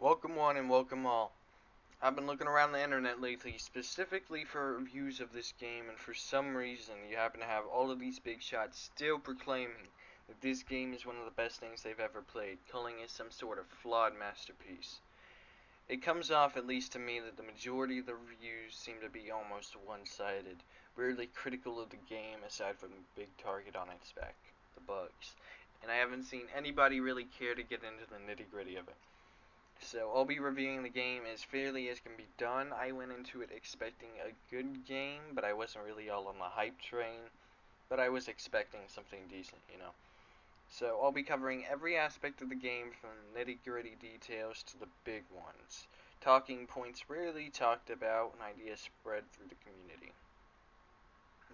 Welcome one and welcome all. I've been looking around the internet lately specifically for reviews of this game, and for some reason you happen to have all of these big shots still proclaiming that this game is one of the best things they've ever played, calling it some sort of flawed masterpiece. It comes off, at least to me, that the majority of the reviews seem to be almost one-sided, rarely critical of the game aside from the big target on its back, the bugs. And I haven't seen anybody really care to get into the nitty-gritty of it. So I'll be reviewing the game as fairly as can be done. I went into it expecting a good game, but I wasn't really all on the hype train. But I was expecting something decent. So I'll be covering every aspect of the game, from nitty-gritty details to the big ones. Talking points rarely talked about and ideas spread through the community.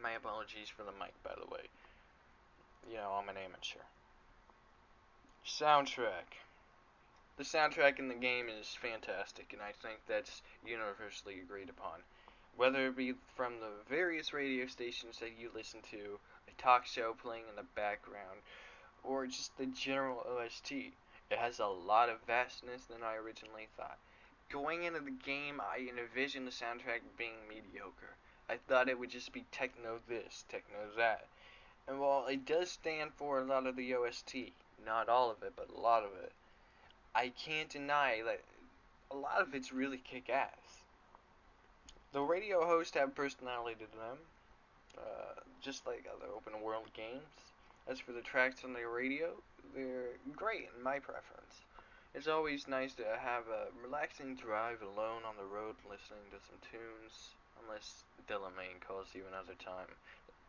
My apologies for the mic, by the way. I'm an amateur. Soundtrack. The soundtrack in the game is fantastic, and I think that's universally agreed upon. Whether it be from the various radio stations that you listen to, a talk show playing in the background, or just the general OST, it has a lot of vastness than I originally thought. Going into the game, I envisioned the soundtrack being mediocre. I thought it would just be techno this, techno that. And while it does stand for a lot of the OST, not all of it, but a lot of it, I can't deny that a lot of it's really kick-ass. The radio hosts have personality to them, just like other open-world games. As for the tracks on the radio, they're great in my preference. It's always nice to have a relaxing drive alone on the road listening to some tunes, unless Dylan Main calls you another time,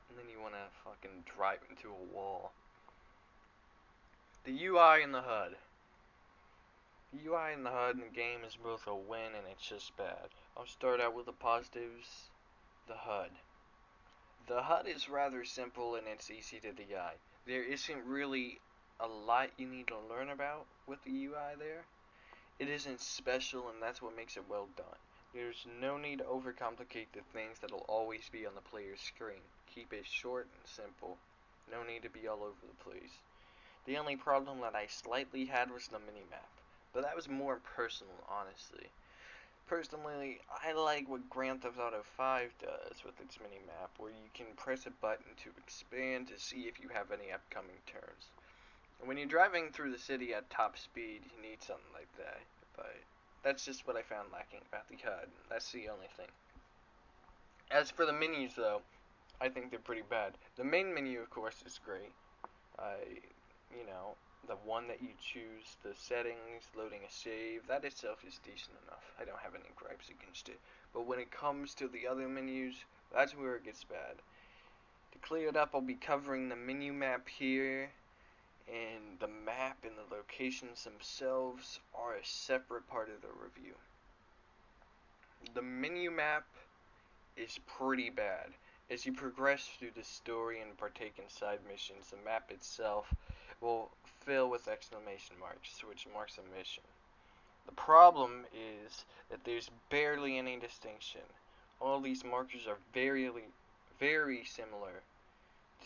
and then you want to fucking drive into a wall. The UI and the HUD. The UI in the HUD in the game is both a win and it's just bad. I'll start out with the positives. The HUD. The HUD is rather simple and it's easy to the eye. There isn't really a lot you need to learn about with the UI there. It isn't special, and that's what makes it well done. There's no need to overcomplicate the things that'll always be on the player's screen. Keep it short and simple. No need to be all over the place. The only problem that I slightly had was the minimap. But that was more personal, honestly. Personally, I like what Grand Theft Auto 5 does with its minimap, where you can press a button to expand to see if you have any upcoming turns. When you're driving through the city at top speed, you need something like that. But that's just what I found lacking about the HUD. That's the only thing. As for the menus, though, I think they're pretty bad. The main menu, of course, is great. The one that you choose, the settings, loading a save, that itself is decent enough. I don't have any gripes against it. But when it comes to the other menus, that's where it gets bad. To clear it up, I'll be covering the menu map here, and the map and the locations themselves are a separate part of the review. The menu map is pretty bad. As you progress through the story and partake in side missions, the map itself will fill with exclamation marks, which marks a mission. The problem is that there's barely any distinction. All these markers are very similar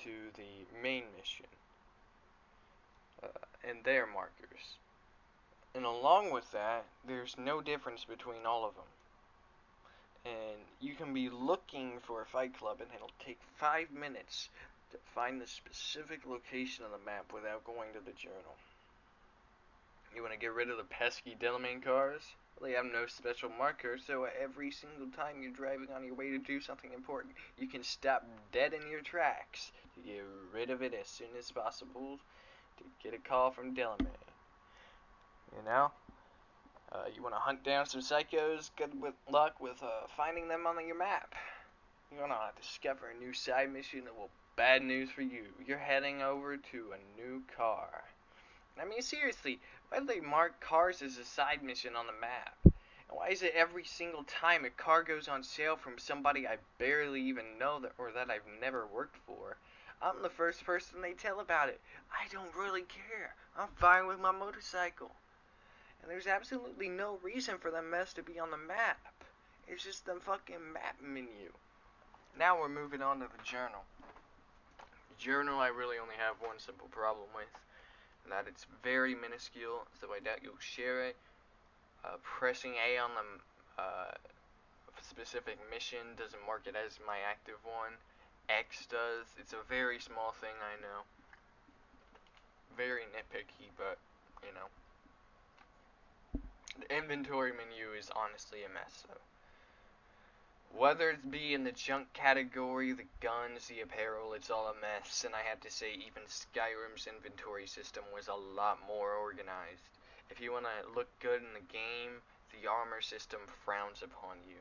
to the main mission and their markers. And along with that, there's no difference between all of them. And you can be looking for a fight club and it'll take 5 minutes to find the specific location on the map without going to the journal. You want to get rid of the pesky Delamain cars? Well, they have no special marker, so every single time you're driving on your way to do something important, you can stop dead in your tracks to get rid of it as soon as possible to get a call from Delamain. You want to hunt down some psychos? Good luck with finding them on your map. You want to discover a new side mission? Well, bad news for you. You're heading over to a new car. I mean, seriously, why do they mark cars as a side mission on the map? And why is it every single time a car goes on sale from somebody I barely even know or that I've never worked for, I'm the first person they tell about it? I don't really care. I'm fine with my motorcycle. And there's absolutely no reason for that mess to be on the map. It's just the fucking map menu. Now we're moving on to the journal. The journal I really only have one simple problem with, and that it's very minuscule, so I doubt you'll share it. Pressing A on the specific mission doesn't mark it as my active one. X does. It's a very small thing, I know. Very nitpicky, but, you know. The inventory menu is honestly a mess, though. Whether it be in the junk category, the guns, the apparel, it's all a mess, and I have to say even Skyrim's inventory system was a lot more organized. If you want to look good in the game, the armor system frowns upon you.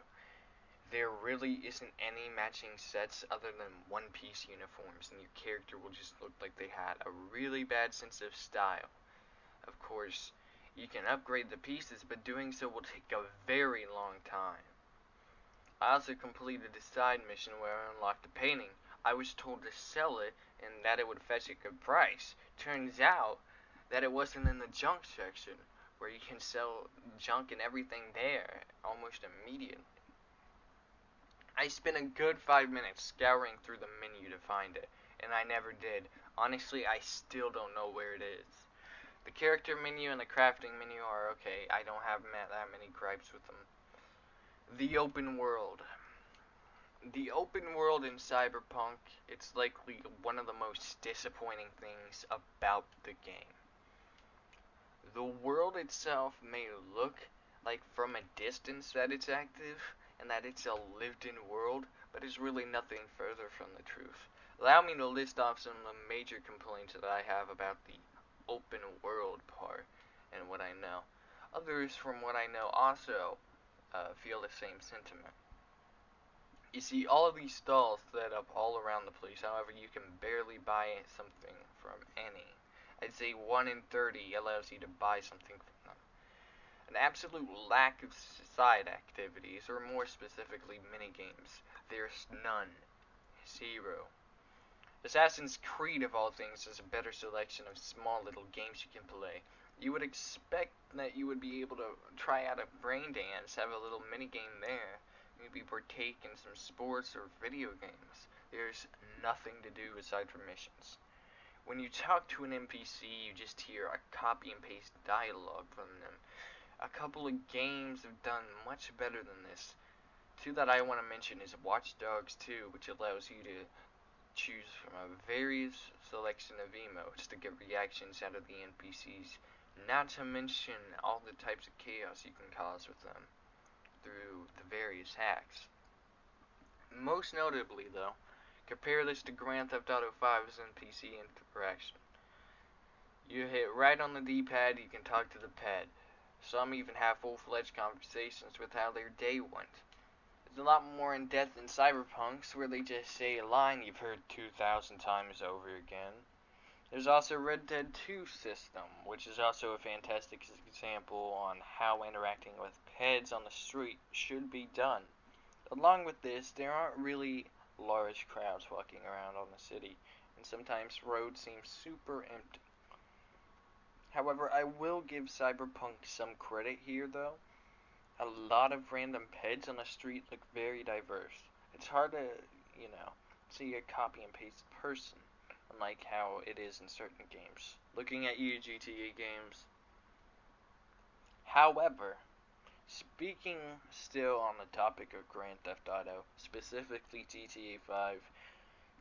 There really isn't any matching sets other than one-piece uniforms, and your character will just look like they had a really bad sense of style. Of course, you can upgrade the pieces, but doing so will take a very long time. I also completed a side mission where I unlocked a painting. I was told to sell it and that it would fetch a good price. Turns out that it wasn't in the junk section, where you can sell junk and everything there almost immediately. I spent a good 5 minutes scouring through the menu to find it, and I never did. Honestly, I still don't know where it is. The character menu and the crafting menu are okay. I don't have that many gripes with them. The open world. The open world in Cyberpunk, it's likely one of the most disappointing things about the game. The world itself may look like from a distance that it's active and that it's a lived-in world, but is really nothing further from the truth. Allow me to list off some of the major complaints that I have about the open world part and what I know. Others, from what I know, also feel the same sentiment. You see all of these stalls set up all around the place, however you can barely buy something from any. I'd say 1 in 30 allows you to buy something from them. An absolute lack of side activities, or more specifically minigames. There's none. Zero. Assassin's Creed of all things is a better selection of small little games you can play. You would expect that you would be able to try out a brain dance, have a little minigame there, maybe partake in some sports or video games. There's nothing to do aside from missions. When you talk to an NPC, you just hear a copy and paste dialogue from them. A couple of games have done much better than this. Two that I want to mention is Watch Dogs 2, which allows you to choose from a various selection of emotes to get reactions out of the NPCs, not to mention all the types of chaos you can cause with them through the various hacks. Most notably, though, compare this to Grand Theft Auto 5's NPC interaction. You hit right on the D-pad, you can talk to the pet. Some even have full-fledged conversations with how their day went. It's a lot more in-depth in Cyberpunk's, where they just say a line you've heard 2,000 times over again. There's also Red Dead 2 system, which is also a fantastic example on how interacting with pets on the street should be done. Along with this, there aren't really large crowds walking around on the city, and sometimes roads seem super empty. However, I will give Cyberpunk some credit here, though. A lot of random pets on the street look very diverse. It's hard to, see a copy and paste person, unlike how it is in certain games. Looking at you, GTA games. However, speaking still on the topic of Grand Theft Auto, specifically GTA 5,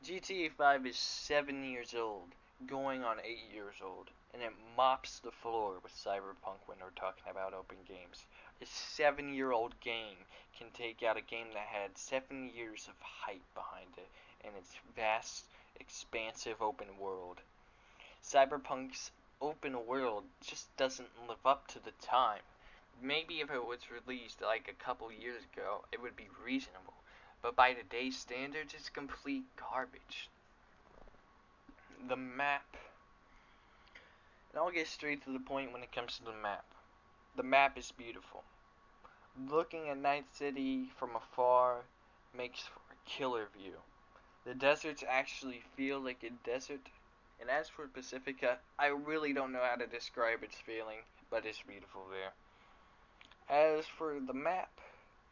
GTA 5 is 7 years old, going on 8 years old, and it mops the floor with Cyberpunk when we're talking about open games. A 7-year-old game can take out a game that had 7 years of hype behind it and its vast, expansive open world. Cyberpunk's open world just doesn't live up to the time. Maybe if it was released like a couple years ago, it would be reasonable, but by today's standards, it's complete garbage. The map. And I'll get straight to the point when it comes to the map. The map is beautiful. Looking at Night City from afar makes for a killer view. The deserts actually feel like a desert. And as for Pacifica, I really don't know how to describe its feeling, but it's beautiful there. As for the map,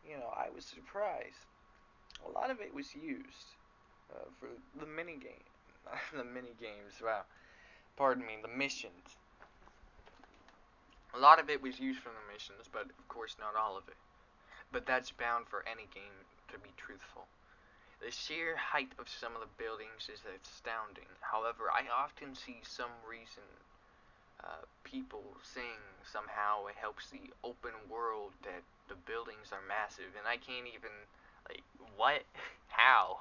I was surprised. A lot of it was used for the minigame. The minigames, wow. Pardon me, the missions. A lot of it was used from the missions, but of course not all of it. But that's bound for any game to be truthful. The sheer height of some of the buildings is astounding. However, I often see some reason people saying somehow it helps the open world that the buildings are massive, and I can't even, like, what? How?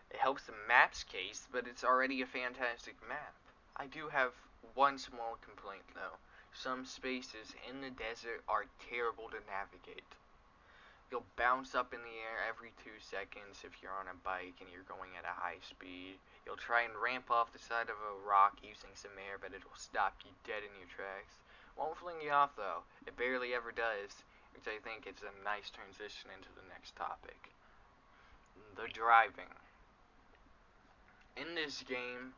It helps the map's case, but it's already a fantastic map. I do have one small complaint though. Some spaces in the desert are terrible to navigate. You'll bounce up in the air every 2 seconds if you're on a bike and you're going at a high speed. You'll try and ramp off the side of a rock using some air, but it'll stop you dead in your tracks. Won't fling you off though. It barely ever does, which I think is a nice transition into the next topic. The driving. In this game,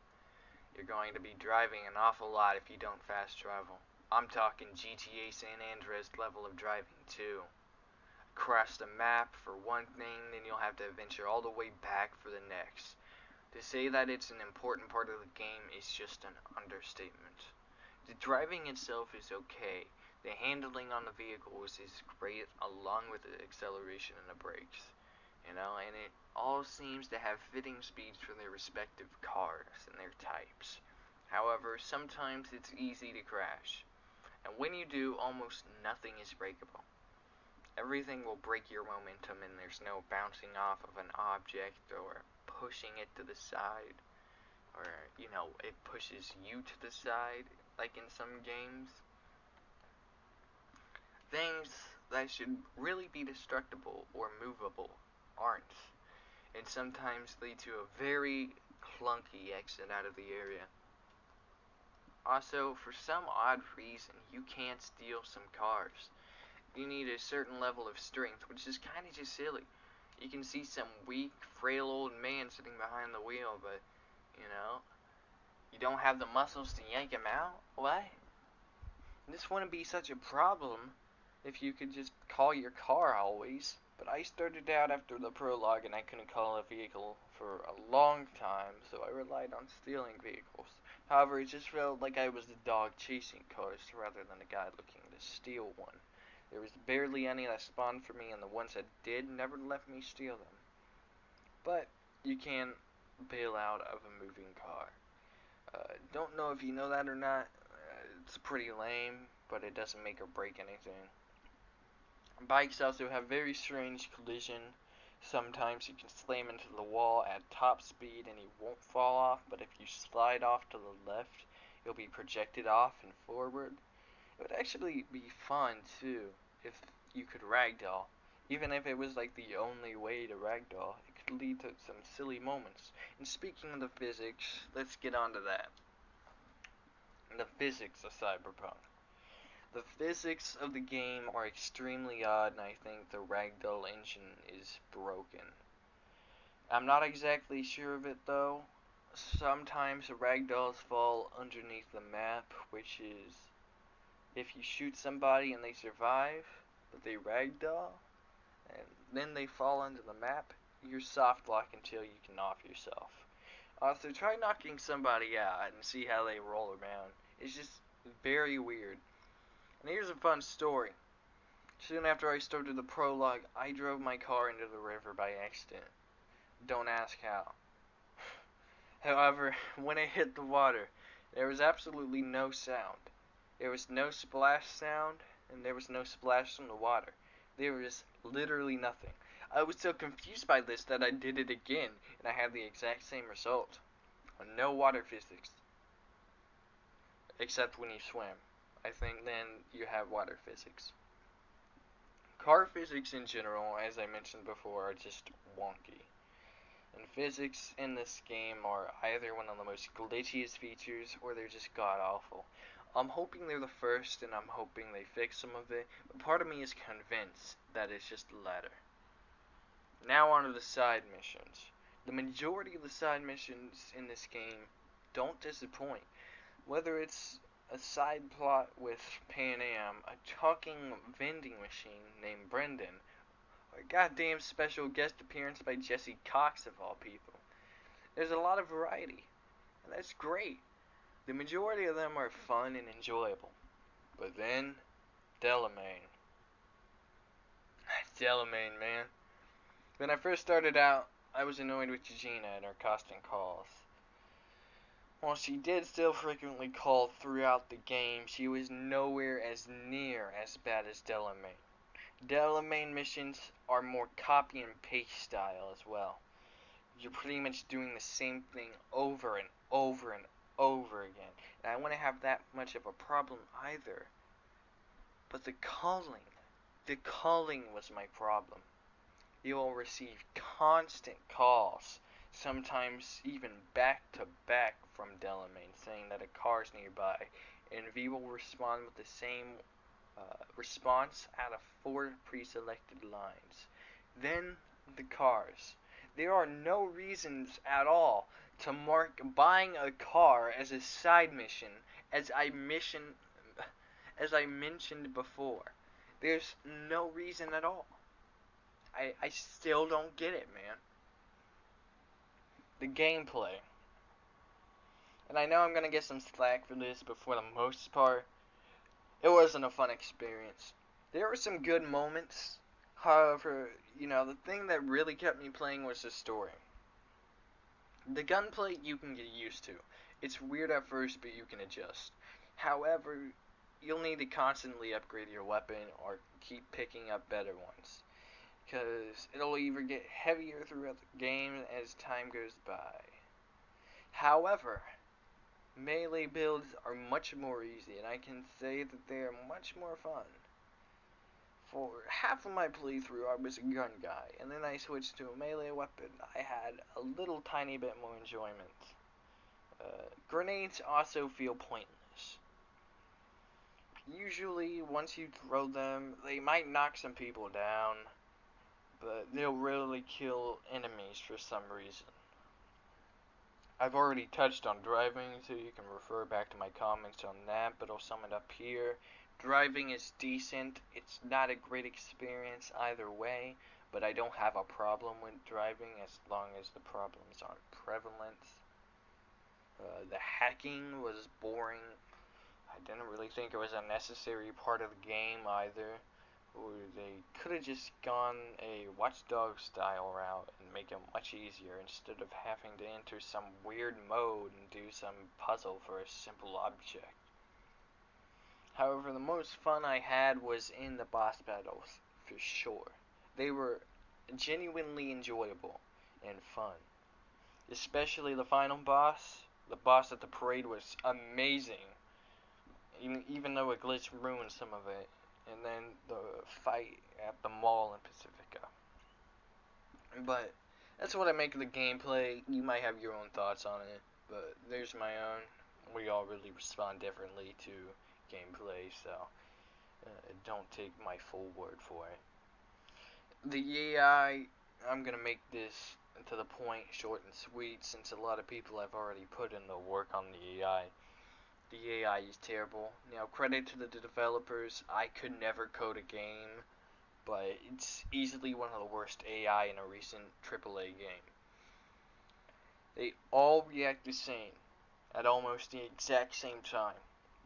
you're going to be driving an awful lot if you don't fast travel. I'm talking GTA San Andreas level of driving too. Across the map for one thing, then you'll have to venture all the way back for the next. To say that it's an important part of the game is just an understatement. The driving itself is okay. The handling on the vehicles is great, along with the acceleration and the brakes. And it all seems to have fitting speeds for their respective cars and their types. However, sometimes it's easy to crash. And when you do, almost nothing is breakable. Everything will break your momentum, and there's no bouncing off of an object or pushing it to the side, or it pushes you to the side like in some games. Things that should really be destructible or movable aren't, and sometimes lead to a very clunky exit out of the area. Also, for some odd reason, you can't steal some cars. You need a certain level of strength, which is kind of just silly. You can see some weak, frail old man sitting behind the wheel, but, you don't have the muscles to yank him out? What? This wouldn't be such a problem if you could just call your car always. But I started out after the prologue and I couldn't call a vehicle for a long time, so I relied on stealing vehicles. However, it just felt like I was the dog chasing cars rather than a guy looking to steal one. There was barely any that spawned for me, and the ones that did never let me steal them. But you can bail out of a moving car. Don't know if you know that or not. It's pretty lame, but it doesn't make or break anything. Bikes also have very strange collision. Sometimes you can slam into the wall at top speed and you won't fall off, but if you slide off to the left, you'll be projected off and forward. It would actually be fun too if you could ragdoll. Even if it was like the only way to ragdoll, it could lead to some silly moments. And speaking of the physics, let's get on to that. The physics of Cyberpunk. The physics of the game are extremely odd, and I think the ragdoll engine is broken. I'm not exactly sure of it though. Sometimes the ragdolls fall underneath the map, which is if you shoot somebody and they survive, but they ragdoll, and then they fall under the map, you're soft lock until you can off yourself. Also, try knocking somebody out and see how they roll around. It's just very weird. And here's a fun story. Soon after I started the prologue, I drove my car into the river by accident. Don't ask how. However, when it hit the water, there was absolutely no sound. There was no splash sound, and there was no splash in the water. There was literally nothing. I was so confused by this that I did it again, and I had the exact same result. No water physics. Except when you swim. I think then you have water physics. Car physics in general, as I mentioned before, are just wonky. And physics in this game are either one of the most glitchiest features, or they're just god-awful. I'm hoping they're the first, and I'm hoping they fix some of it, but part of me is convinced that it's just the latter. Now on to the side missions. The majority of the side missions in this game don't disappoint. Whether it's a side plot with Pan Am, a talking vending machine named Brendan, or a goddamn special guest appearance by Jesse Cox of all people. There's a lot of variety, and that's great. The majority of them are fun and enjoyable. But then, Delamain. Delamain, man. When I first started out, I was annoyed with Eugenia and her constant calls. While she did still frequently call throughout the game, she was nowhere as near as bad as Delamain. Delamain missions are more copy and paste style as well. You're pretty much doing the same thing over and over and over again. And I wouldn't have that much of a problem either. But the calling was my problem. You will receive constant calls, sometimes even back to back from Delamain, saying that a car is nearby, and V will respond with the same response out of 4 pre-selected lines. Then the cars. There are no reasons at all to mark buying a car as a side mission, as I mentioned before. There's no reason at all. I still don't get it, man. The gameplay. And I know I'm gonna get some slack for this, but for the most part, it wasn't a fun experience. There were some good moments. However, the thing that really kept me playing was the story. The gunplay you can get used to. It's weird at first, but you can adjust. However, you'll need to constantly upgrade your weapon or keep picking up better ones, because it'll either get heavier throughout the game as time goes by. However, melee builds are much more easy, and I can say that they are much more fun. For half of my playthrough, I was a gun guy, and then I switched to a melee weapon. I had a little tiny bit more enjoyment. Grenades also feel pointless. Usually, once you throw them, they might knock some people down, but they'll rarely kill enemies for some reason. I've already touched on driving, so you can refer back to my comments on that, but I'll sum it up here. Driving is decent. It's not a great experience either way, but I don't have a problem with driving as long as the problems aren't prevalent. The hacking was boring. I didn't really think it was a necessary part of the game either. Or they could have just gone a Watch Dogs style route and make it much easier instead of having to enter some weird mode and do some puzzle for a simple object. However, the most fun I had was in the boss battles, for sure. They were genuinely enjoyable and fun. Especially the final boss. The boss at the parade was amazing, even though a glitch ruined some of it. And then the fight at the mall in Pacifica. But that's what I make of the gameplay. You might have your own thoughts on it, but there's my own. We all really respond differently to gameplay, so don't take my full word for it. The AI, I'm gonna make this to the point, short and sweet, since a lot of people have already put in the work on the AI. The AI is terrible. Now, credit to the developers. I could never code a game, but it's easily one of the worst AI in a recent AAA game. They all react the same, at almost the exact same time.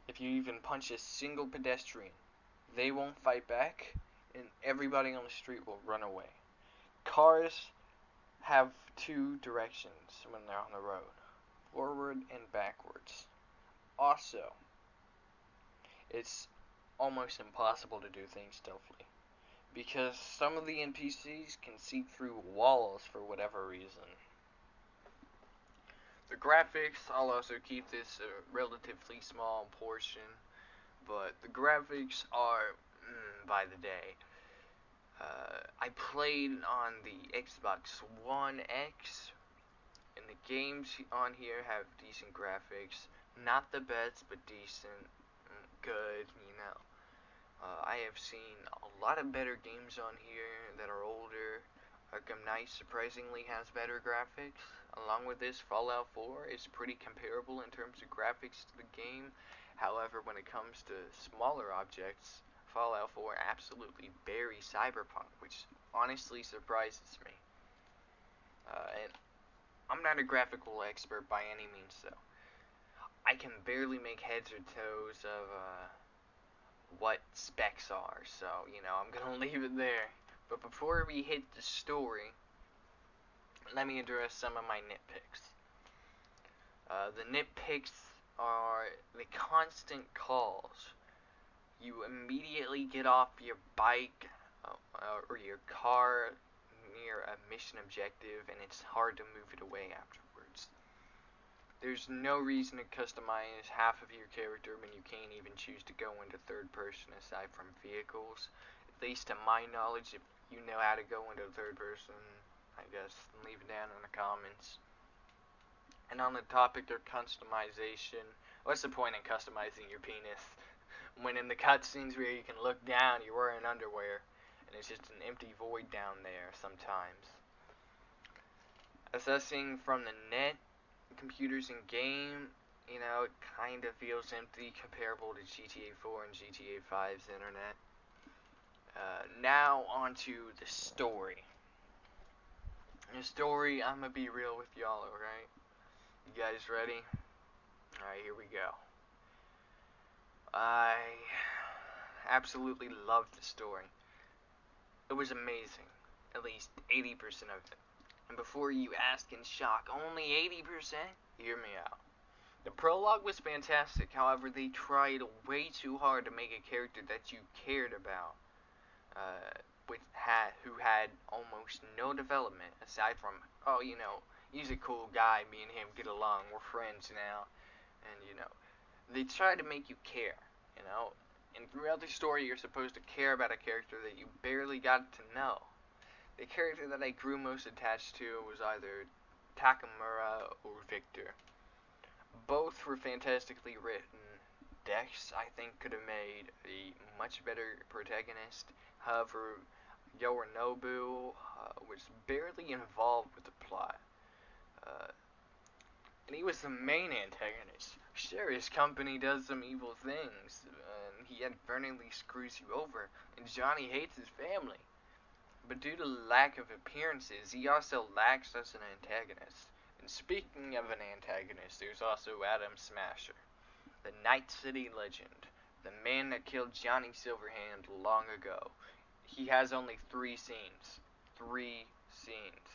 If you even punch a single pedestrian, they won't fight back, and everybody on the street will run away. Cars have 2 directions when they're on the road, forward and backwards. Also, it's almost impossible to do things stealthily, because some of the NPCs can see through walls for whatever reason. The graphics, I'll also keep this a relatively small portion, but the graphics are by the day. I played on the Xbox One X, and the games on here have decent graphics. Not the best, but decent, good, I have seen a lot of better games on here that are older. Arkham Knight surprisingly has better graphics. Along with this, Fallout 4 is pretty comparable in terms of graphics to the game. However, when it comes to smaller objects, Fallout 4 absolutely buries Cyberpunk, which honestly surprises me. And I'm not a graphical expert by any means, though. I can barely make heads or toes of what specs are. So, I'm going to leave it there. But before we hit the story, let me address some of my nitpicks. The nitpicks are the constant calls. You immediately get off your bike or your car near a mission objective, and it's hard to move it away afterwards. There's no reason to customize half of your character when you can't even choose to go into third person aside from vehicles. At least to my knowledge, if you know how to go into third person, I guess leave it down in the comments. And on the topic of customization, what's the point in customizing your penis when in the cutscenes where you can look down, you're wearing underwear, and it's just an empty void down there sometimes. Assessing from the net, computers in game, it kind of feels empty, comparable to GTA 4 and GTA 5's internet. Now onto the story. The story, I'm gonna be real with y'all, alright? You guys ready? Alright, here we go. I absolutely loved the story. It was amazing. At least 80% of it. And before you ask in shock, only 80%? Hear me out. The prologue was fantastic, however, they tried way too hard to make a character that you cared about, who had almost no development, aside from, he's a cool guy, me and him get along, we're friends now, and, they try to make you care, and throughout the story, you're supposed to care about a character that you barely got to know. The character that I grew most attached to was either Takamura or Victor. Both were fantastically written. Dex, I think, could have made a much better protagonist. However, Yorinobu was barely involved with the plot. And he was the main antagonist. Sure, his company does some evil things, and he inadvertently screws you over, and Johnny hates his family. But due to lack of appearances, he also lacks as an antagonist. And speaking of an antagonist, there's also Adam Smasher, the Night City legend, the man that killed Johnny Silverhand long ago. He has only 3 scenes. 3 scenes.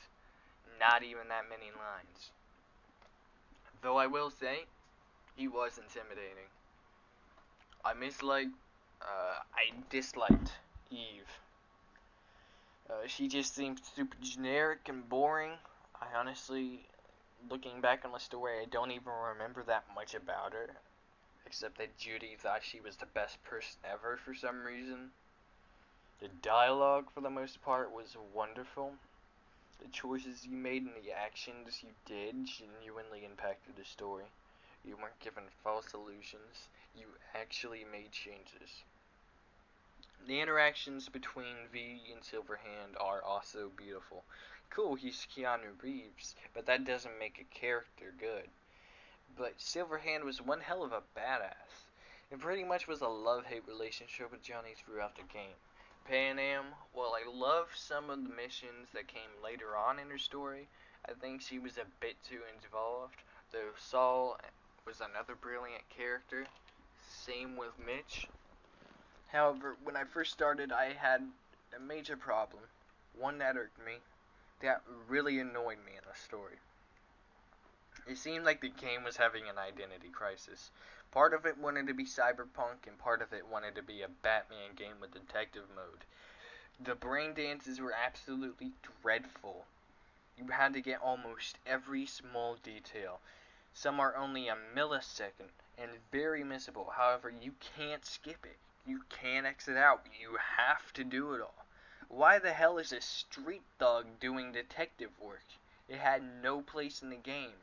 Not even that many lines. Though I will say, he was intimidating. I disliked Eve. She just seemed super generic and boring. I honestly, looking back on the story, I don't even remember that much about her. Except that Judy thought she was the best person ever for some reason. The dialogue, for the most part, was wonderful. The choices you made and the actions you did genuinely impacted the story. You weren't given false illusions. You actually made changes. The interactions between V and Silverhand are also beautiful. Cool, he's Keanu Reeves, but that doesn't make a character good. But Silverhand was one hell of a badass. It pretty much was a love-hate relationship with Johnny throughout the game. Pan Am, while I love some of the missions that came later on in her story, I think she was a bit too involved, though Saul was another brilliant character. Same with Mitch. However, when I first started, I had a major problem, one that irked me, that really annoyed me in the story. It seemed like the game was having an identity crisis. Part of it wanted to be Cyberpunk, and part of it wanted to be a Batman game with detective mode. The brain dances were absolutely dreadful. You had to get almost every small detail. Some are only a millisecond and very missable. However, you can't skip it. You can't exit out. You have to do it all. Why the hell is a street thug doing detective work? It had no place in the game.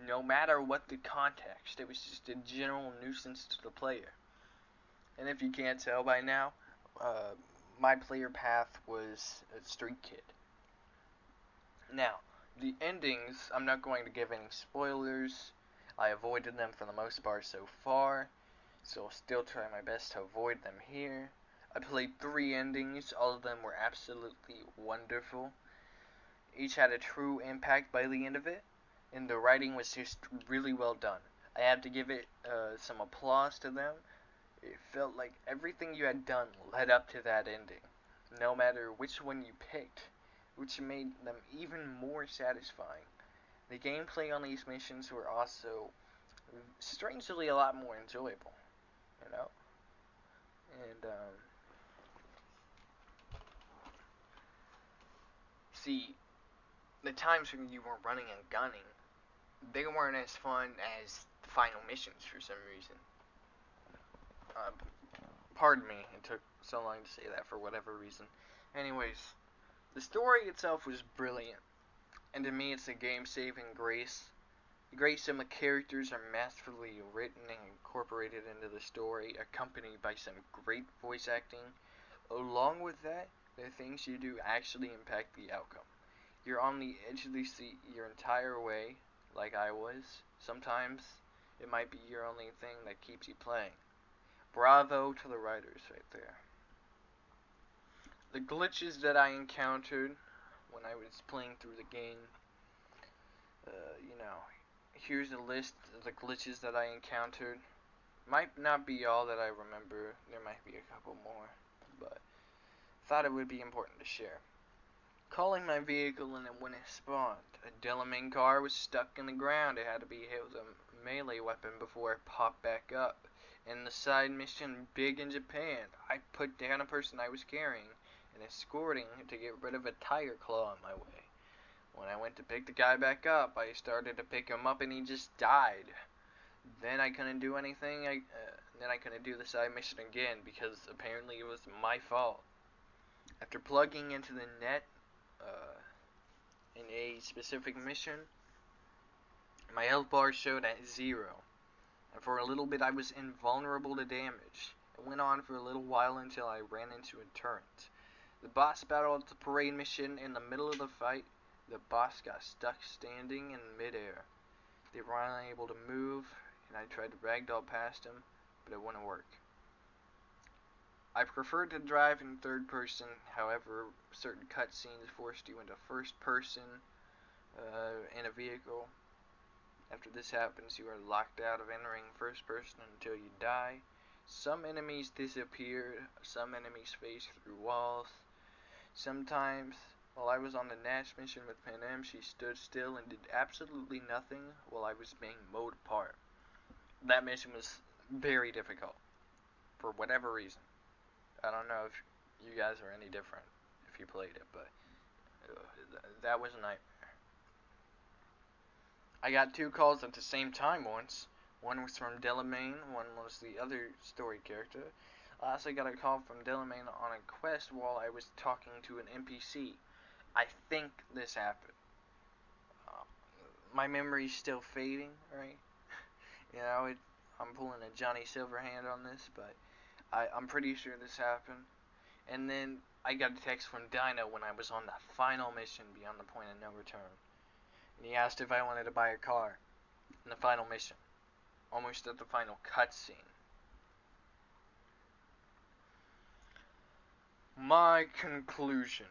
No matter what the context, it was just a general nuisance to the player. And if you can't tell by now, my player path was a street kid. Now, the endings, I'm not going to give any spoilers. I avoided them for the most part so far, so I'll still try my best to avoid them here. I played 3 endings, all of them were absolutely wonderful. Each had a true impact by the end of it, and the writing was just really well done. I have to give it some applause to them. It felt like everything you had done led up to that ending, no matter which one you picked, which made them even more satisfying. The gameplay on these missions were also strangely a lot more enjoyable, you know? And, see, the times when you were running and gunning, they weren't as fun as the final missions for some reason. Uh, Pardon me, it took so long to say that for whatever reason. Anyways, the story itself was brilliant, and to me it's a game-saving grace. The great sum of characters are masterfully written and incorporated into the story, accompanied by some great voice acting. Along with that, the things you do actually impact the outcome. You're on the edge of the seat your entire way, like I was. Sometimes it might be your only thing that keeps you playing. Bravo to the writers right there. The glitches that I encountered when I was playing through the game, you know, here's a list of the glitches that I encountered. Might not be all that I remember, there might be a couple more, but thought it would be important to share. Calling my vehicle and when it spawned, a Delamain car was stuck in the ground. It had to be hit with a melee weapon before it popped back up. In the side mission Big in Japan, I put down a person I was carrying and escorting to get rid of a tiger claw in my way. When I went to pick the guy back up, I started to pick him up and he just died. Then I couldn't do anything. Then I couldn't do the side mission again because apparently it was my fault. After plugging into the net in a specific mission, my health bar showed at 0. And for a little bit I was invulnerable to damage. It went on for a little while until I ran into a turret. The boss battle at the parade mission. In the middle of the fight, the boss got stuck standing in midair. They were unable to move, and I tried to ragdoll past him, but it wouldn't work. I preferred to drive in third person, however, certain cutscenes forced you into first person in a vehicle. After this happens, you are locked out of entering first person until you die. Some enemies disappear, some enemies phase through walls. Sometimes, while I was on the Nash mission with Panem, she stood still and did absolutely nothing while I was being mowed apart. That mission was very difficult, for whatever reason. I don't know if you guys are any different if you played it, but that was a nightmare. I got 2 calls at the same time once. One was from Delamain, one was the other story character. I also got a call from Delamain on a quest while I was talking to an NPC. I think this happened. My memory's still fading, right? You know, I'm pulling a Johnny Silverhand on this, but I'm pretty sure this happened. And then I got a text from Dino when I was on the final mission beyond the point of no return. And he asked if I wanted to buy a car in the final mission, almost at the final cutscene. My conclusion.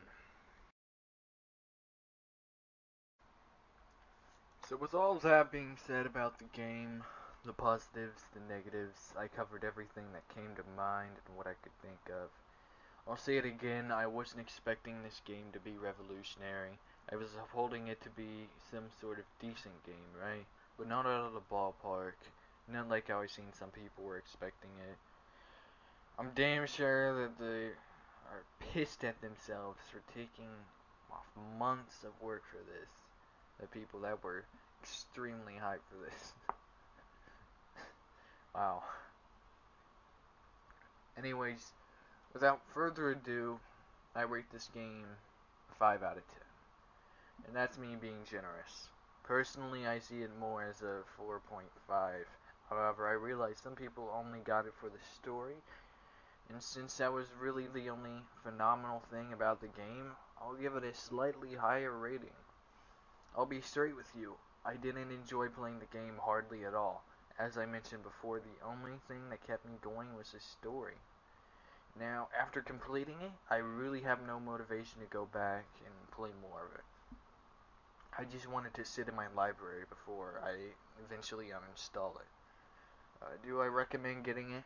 So with all that being said about the game, the positives, the negatives, I covered everything that came to mind and what I could think of. I'll say it again, I wasn't expecting this game to be revolutionary. I was holding it to be some sort of decent game, right? But not out of the ballpark. Not like how I've seen some people were expecting it. I'm damn sure that they are pissed at themselves for taking off months of work for this. The people that were extremely hyped for this. Wow. Anyways, without further ado, I rate this game a 5 out of 10. And that's me being generous. Personally, I see it more as a 4.5. However, I realize some people only got it for the story, and since that was really the only phenomenal thing about the game, I'll give it a slightly higher rating. I'll be straight with you, I didn't enjoy playing the game hardly at all. As I mentioned before, the only thing that kept me going was the story. Now, after completing it, I really have no motivation to go back and play more of it. I just wanted to sit in my library before I eventually uninstall it. Do I recommend getting it?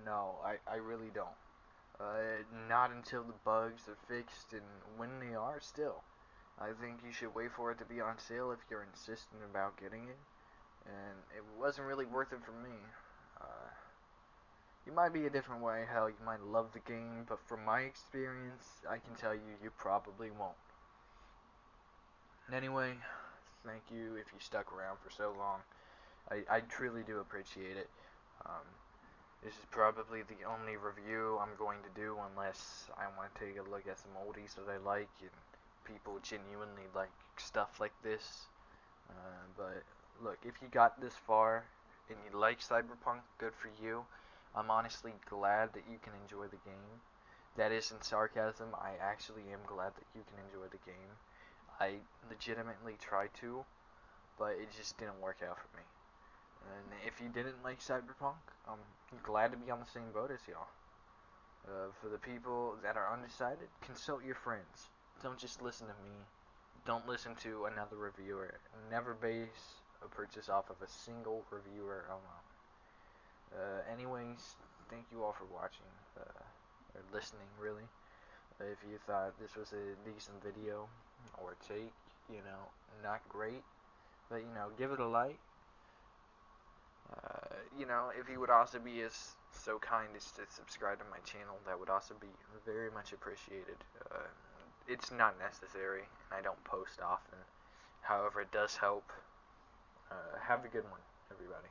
No, I really don't. Not until the bugs are fixed, and when they are, still. I think you should wait for it to be on sale if you're insistent about getting it. And it wasn't really worth it for me. Uh, you might be a different way, hell, you might love the game, but from my experience, I can tell you, you probably won't. Anyway, thank you if you stuck around for so long. I truly do appreciate it. Um, this is probably the only review I'm going to do unless I want to take a look at some oldies that I like and people genuinely like stuff like this. But look, if you got this far and you like Cyberpunk, good for you. I'm honestly glad that you can enjoy the game. That isn't sarcasm. I actually am glad that you can enjoy the game. I legitimately tried to, but it just didn't work out for me. And if you didn't like Cyberpunk, I'm glad to be on the same boat as y'all. For the people that are undecided, consult your friends. Don't just listen to me. Don't listen to another reviewer. Never base a purchase off of a single reviewer alone. Anyways, thank you all for watching, or listening, really. If you thought this was a decent video or take, not great, but give it a like. If you would also be as so kind as to subscribe to my channel, that would also be very much appreciated. It's not necessary, and I don't post often. However, it does help. Have a good one, everybody.